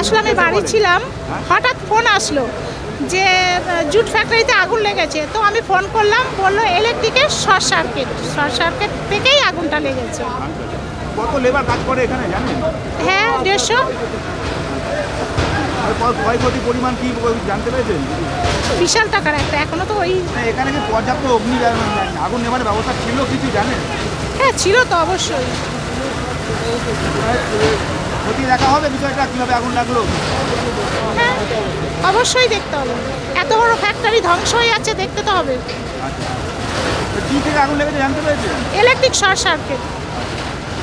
আসলে আমি বাড়ি ছিলাম, হঠাৎ ফোন আসলো যে জুট ফ্যাক্টরিতে আগুন লেগেছে। তো আমি ফোন করলাম, বললো ইলেকট্রিকের শর্ট সার্কিট থেকেই আগুনটা লেগেছে। কত লেবার কাজ করে এখানে জানেন? হ্যাঁ, 150। ক্ষয়ক্ষতি পরিমাণ কি জানতে পেরেছেন? বিশাল টাকার একটা। এখনো তো ওই এখানে কি পর্যাপ্ত আগুন নেভানোর ব্যবস্থা ছিল কিছু জানেন? হ্যাঁ ছিল তো অবশ্যই। ক্ষতি দেখা হবে বিষয়টা, কীভাবে আগুন লাগলো? হ্যাঁ অবশ্যই দেখতে হবে, এত বড় ফ্যাক্টরি ধ্বংস হয়ে যাচ্ছে, দেখতে তো হবে। আচ্ছা, কী থেকে আগুন লেগেছে জানতে পেরেছেন? Electric short circuit.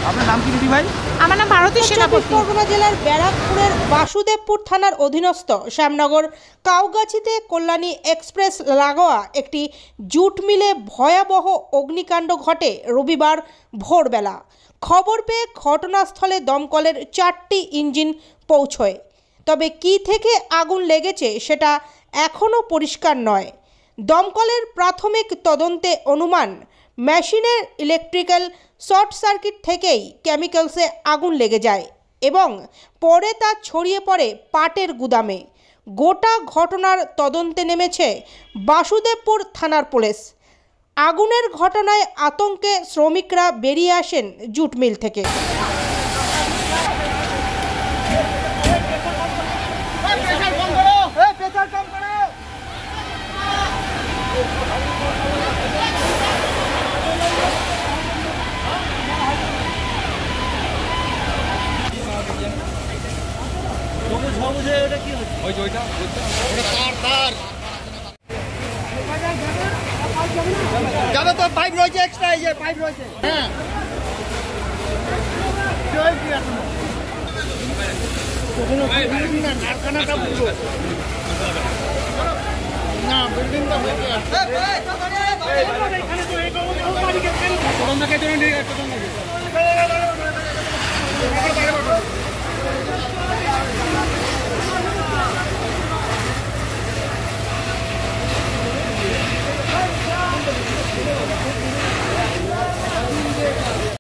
আপনার নাম কি দিদি ভাই? আমার নাম ভারতী সেনাপতি। পরগনা জেলার ব্যারাকপুরের বাসুদেবপুর থানার অধীনস্থ শ্যামনগর কাউগাছিতে কল্যাণী এক্সপ্রেস লাগোয়া একটি জুট মিলে ভয়াবহ অগ্নিকাণ্ড ঘটে রবিবার ভোরবেলা। খবর পেয়ে ঘটনাস্থলে দমকলের 4টি ইঞ্জিন পৌঁছয়। তবে কী থেকে আগুন লেগেছে সেটা এখনও পরিষ্কার নয়। দমকলের প্রাথমিক তদন্তে অনুমান মেশিনের ইলেকট্রিক্যাল শর্ট সার্কিট থেকেই কেমিক্যালসে আগুন লেগে যায় এবং পরে তা ছড়িয়ে পড়ে পাটের গুদামে। গোটা ঘটনার তদন্তে নেমেছে বাসুদেবপুর থানার পুলিশ। আগুনের ঘটনায় আতঙ্কে শ্রমিকরা বেরিয়ে আসেন জুট মিল থেকে। যাবে তো পাইপ রয়েছে, এক্সট্রা এই যে পাইপ রয়েছে। হ্যাঁ কারখানাটা পুরো না, বিল্ডিংটা বেঁচে আছে।